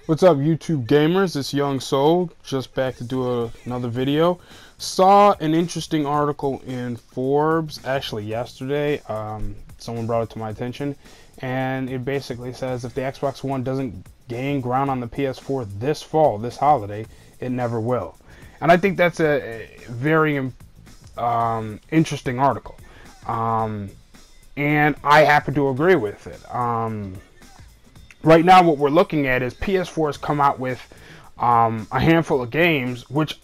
What's up, YouTube gamers? It's Young Soul, just back to do another video. Saw an interesting article in Forbes, actually yesterday. Someone brought it to my attention, and it basically says if the Xbox One doesn't gain ground on the PS4 this fall, this holiday, it never will. And I think that's a very interesting article. And I happen to agree with it. Right now, what we're looking at is PS4 has come out with a handful of games, which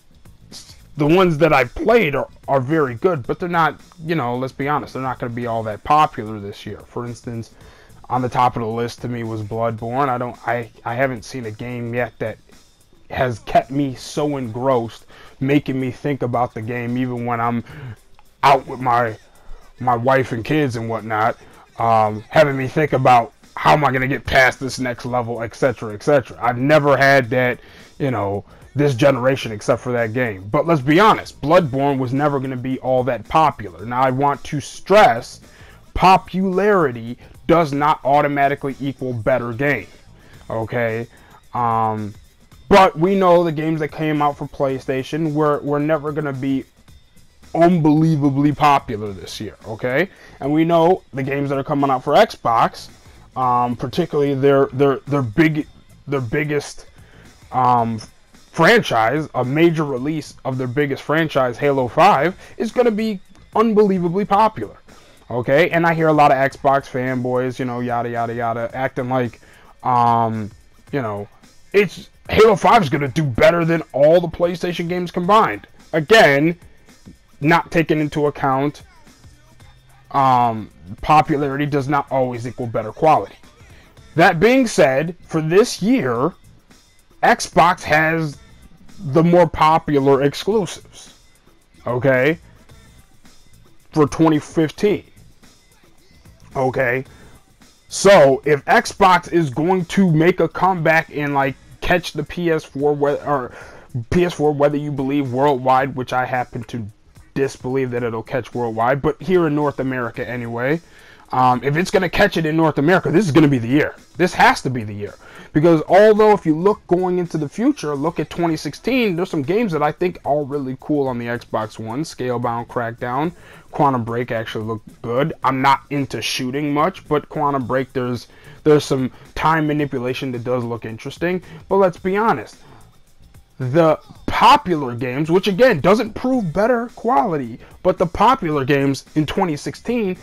the ones that I've played are very good, but they're not, let's be honest, they're not going to be all that popular this year. For instance, on the top of the list to me was Bloodborne. I haven't seen a game yet that has kept me so engrossed, making me think about the game even when I'm out with my wife and kids and whatnot, having me think about how am I going to get past this next level, etc., etc. I've never had that, this generation except for that game. But let's be honest, Bloodborne was never going to be all that popular. Now, I want to stress, popularity does not automatically equal better game, okay? But we know the games that came out for PlayStation were never going to be unbelievably popular this year, okay? And we know the games that are coming out for Xbox, particularly their biggest franchise, a major release of their biggest franchise, Halo 5, is going to be unbelievably popular. Okay, and I hear a lot of Xbox fanboys, yada yada yada, acting like, it's Halo 5 is going to do better than all the PlayStation games combined. Again, not taking into account popularity does not always equal better quality. That being said, for this year, Xbox has the more popular exclusives, okay, for 2015. Okay, so if Xbox is going to make a comeback and catch the PS4, whether you believe worldwide, which I happen to disbelieve that it'll catch worldwide, but here in North America anyway, if it's going to catch it in North America, this is going to be the year. This has to be the year. Because although if you look going into the future, look at 2016, there's some games that I think are really cool on the Xbox One. Scalebound, Crackdown, Quantum Break actually look good. I'm not into shooting much, but Quantum Break, there's some time manipulation that does look interesting. But let's be honest. The popular games, which again doesn't prove better quality, but the popular games in 2016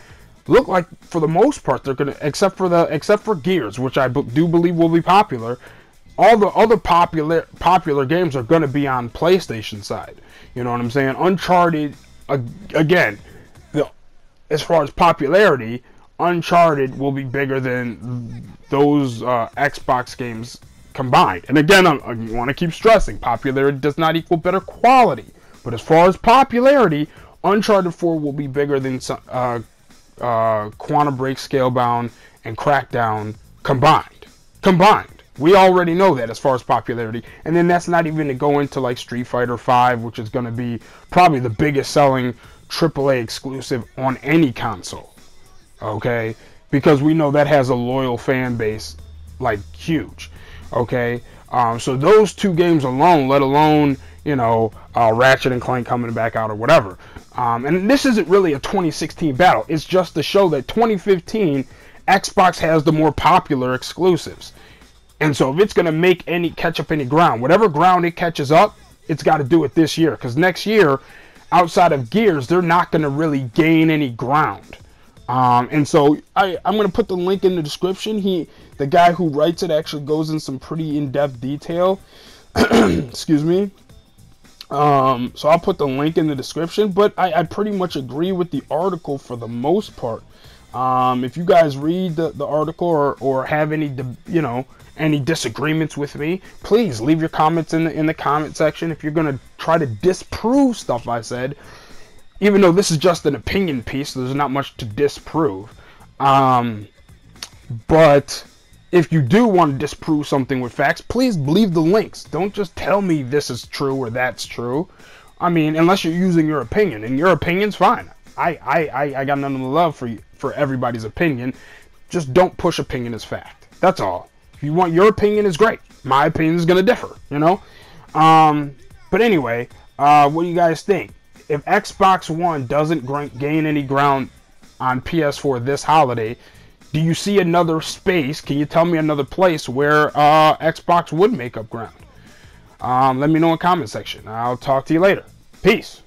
look like, for the most part, they're gonna, except for Gears, which I do believe will be popular. All the other popular games are gonna be on PlayStation side. You know what I'm saying? Uncharted, again, as far as popularity, Uncharted will be bigger than those Xbox games combined. And again, I want to keep stressing, popularity does not equal better quality. But as far as popularity, Uncharted 4 will be bigger than Quantum Break, Scalebound, and Crackdown combined. We already know that as far as popularity. And then that's not even to go into Street Fighter 5, which is going to be probably the biggest selling AAA exclusive on any console. Okay? Because we know that has a loyal fan base, huge. Okay, so those two games alone, let alone, Ratchet and Clank coming back out or whatever. And this isn't really a 2016 battle. It's just to show that 2015, Xbox has the more popular exclusives. And so if it's going to catch up any ground, whatever ground it catches up, it's got to do it this year. Because next year, outside of Gears, they're not going to really gain any ground. And so I'm going to put the link in the description. The guy who writes it actually goes in some pretty in-depth detail. Excuse me. So I'll put the link in the description, but I pretty much agree with the article for the most part. If you guys read the article or have any, any disagreements with me, please leave your comments in the comment section. If you're going to try to disprove stuff I said, even though this is just an opinion piece, there's not much to disprove. But if you do want to disprove something with facts, please leave the links. Don't just tell me this is true or that's true. I mean, unless you're using your opinion, and your opinion's fine. I got none of the love for everybody's opinion. Just don't push opinion as fact. That's all. If you want your opinion, is great. My opinion is going to differ, you know? But anyway, what do you guys think? If Xbox One doesn't gain any ground on PS4 this holiday, do you see another space? Can you tell me another place where Xbox would make up ground? Let me know in the comment section. I'll talk to you later. Peace.